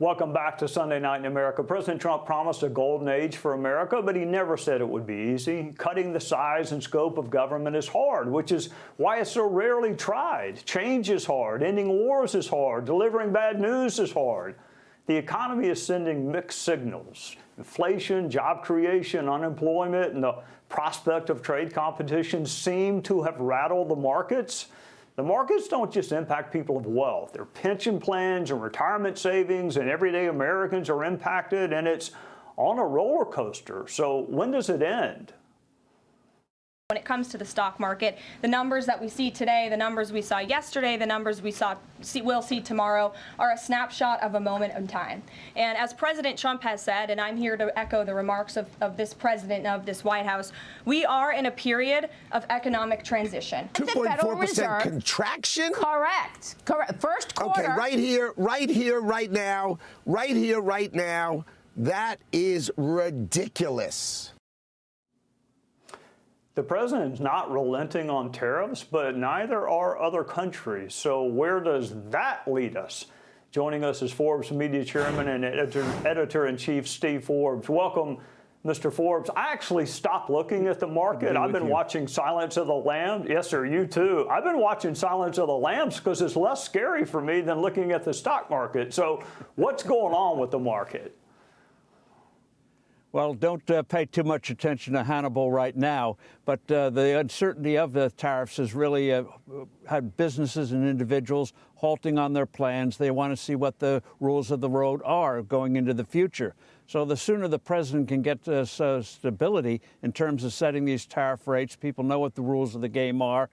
Welcome back to Sunday Night in America. President Trump promised a golden age for America, but he never said it would be easy. Cutting the size and scope of government is hard, which is why it's so rarely tried. Change is hard. Ending wars is hard. Delivering bad news is hard. The economy is sending mixed signals. Inflation, job creation, unemployment, and the prospect of trade competition seem to have rattled the markets. The markets don't just impact people of wealth. Their pension plans and retirement savings and everyday Americans are impacted, and it's on a roller coaster. So when does it end? When it comes to the stock market, the numbers that we see today, the numbers we saw yesterday, the numbers we'll see tomorrow are a snapshot of a moment in time. And as President Trump has said, and I'm here to echo the remarks of this president of this White House, we are in a period of economic transition. 2.4% contraction? Correct. First quarter. Okay, right now. That is ridiculous. The president's not relenting on tariffs, but neither are other countries. So where does that lead us? Joining us is Forbes media chairman and editor-in-chief Steve Forbes. Welcome, Mr. Forbes. I actually stopped looking at the market. I've been watching Silence of the Lambs. Yes, sir, you too. I've been watching Silence of the Lambs because it's less scary for me than looking at the stock market. So what's going on with the market? Well, don't pay too much attention to Hannibal right now, but the uncertainty of the tariffs has really had businesses and individuals halting on their plans. They want to see what the rules of the road are going into the future. So the sooner the president can get stability in terms of setting these tariff rates, people know what the rules of the game are.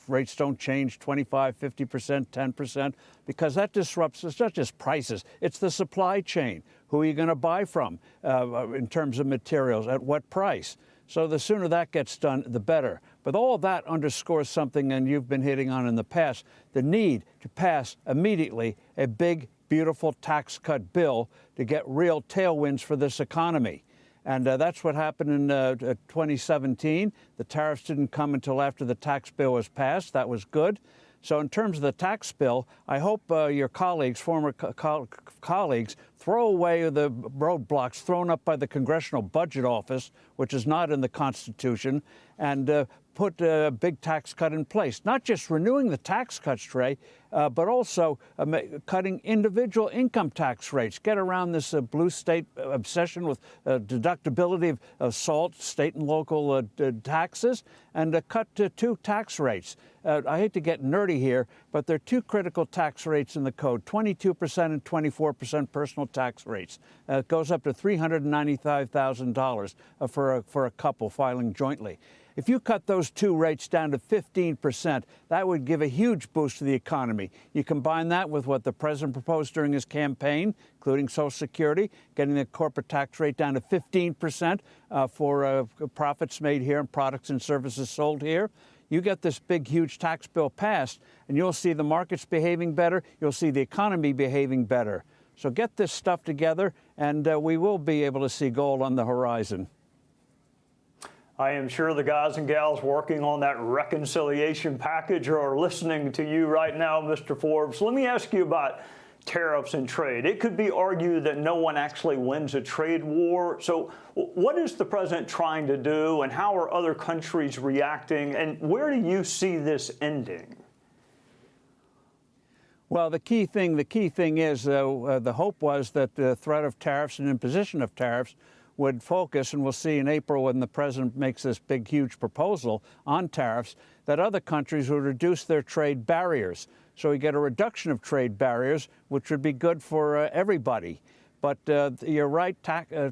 Rates don't change 25, 50%, 10%, because that disrupts, it's not just prices, it's the supply chain. Who are you going to buy from in terms of materials, at what price? So the sooner that gets done, the better. But all that underscores something, and you've been hitting on in the past, the need to pass immediately a big, beautiful tax cut bill to get real tailwinds for this economy. And that's what happened in 2017. The tariffs didn't come until after the tax bill was passed. That was good. So in terms of the tax bill, I hope your colleagues, former colleagues, throw away the roadblocks thrown up by the Congressional Budget Office, which is not in the Constitution, and put a big tax cut in place. Not just renewing the tax cuts, Trey, but also cutting individual income tax rates. Get around this blue state obsession with deductibility of SALT, state and local taxes, and cut to two tax rates. I hate to get nerdy here, but there are two critical tax rates in the code, 22% and 24% personal tax rates. It goes up to $395,000 for a couple filing jointly. If you cut those two rates down to 15%, that would give a huge boost to the economy. You combine that with what the president proposed during his campaign, including Social Security, getting the corporate tax rate down to 15% for profits made here and products and services sold here. You get this big, huge tax bill passed, and you'll see the markets behaving better. You'll see the economy behaving better. So get this stuff together, and we will be able to see gold on the horizon. I am sure the guys and gals working on that reconciliation package are listening to you right now, Mr. Forbes. Let me ask you about tariffs and trade. It could be argued that no one actually wins a trade war. So what is the president trying to do, and how are other countries reacting, and where do you see this ending? Well, the key thing is the hope was that the threat of tariffs and imposition of tariffs would focus, and we'll see in April when the president makes this big, huge proposal on tariffs, that other countries would reduce their trade barriers. So we get a reduction of trade barriers, which would be good for everybody. But you're right,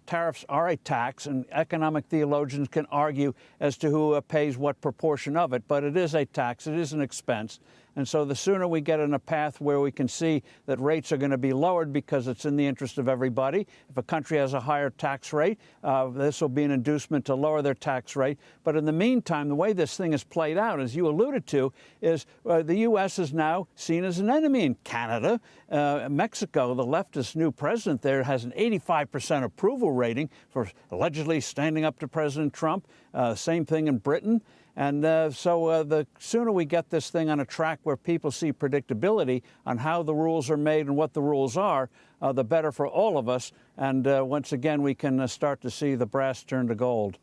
tariffs are a tax, and economic theologians can argue as to who pays what proportion of it. But it is a tax, it is an expense. And so the sooner we get in a path where we can see that rates are going to be lowered because it's in the interest of everybody. If a country has a higher tax rate, this will be an inducement to lower their tax rate. But in the meantime, the way this thing is played out, as you alluded to, is the U.S. is now seen as an enemy in Canada. Mexico, the leftist new president there, has an 85% approval rating for allegedly standing up to President Trump. Same thing in Britain. And so the sooner we get this thing on a track where people see predictability on how the rules are made and what the rules are, the better for all of us. And once again, we can start to see the brass turn to gold.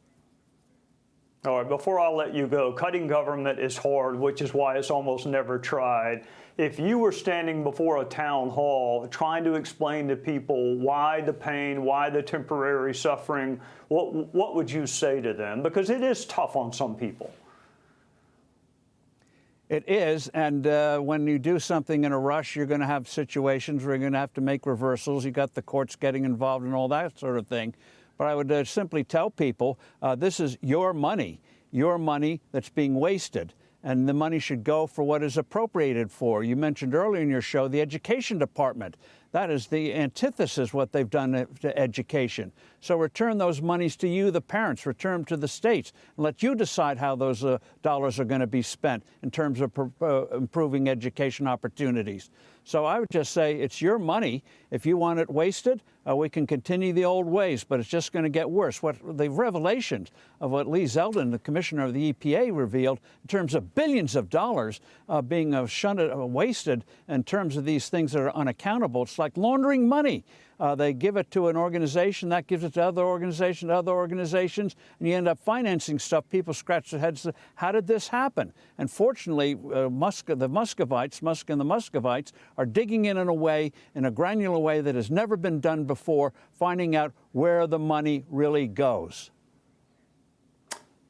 All right, before I let you go, cutting government is hard, which is why it's almost never tried. If you were standing before a town hall trying to explain to people why the pain, why the temporary suffering, what would you say to them? Because it is tough on some people. It is, and when you do something in a rush, you're going to have situations where you're going to have to make reversals. You got the courts getting involved and all that sort of thing. But I would simply tell people, this is your money that's being wasted, and the money should go for what is appropriated for. You mentioned earlier in your show the education department. That is the antithesis what they've done to education. So return those monies to you, the parents, return them to the states, and let you decide how those dollars are going to be spent in terms of improving education opportunities. So I would just say it's your money. If you want it wasted, we can continue the old ways, but it's just going to get worse. What the revelations of what Lee Zeldin, the commissioner of the EPA, revealed in terms of billions of dollars being wasted in terms of these things that are unaccountable. It's like laundering money. They give it to an organization, that gives it to other organizations, and you end up financing stuff. People scratch their heads, how did this happen? And fortunately, Musk and the Muscovites are digging in a way, in a granular way that has never been done before, finding out where the money really goes.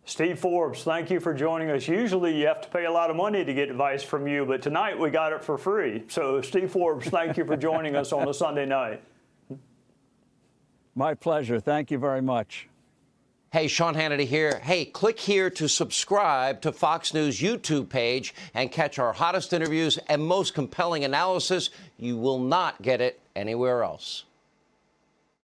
Steve Forbes, thank you for joining us. Usually you have to pay a lot of money to get advice from you, but tonight we got it for free. So Steve Forbes, thank you for joining us on a Sunday night. My pleasure. Thank you very much. Hey, Sean Hannity here. Hey, click here to subscribe to Fox News YouTube page and catch our hottest interviews and most compelling analysis. You will not get it anywhere else.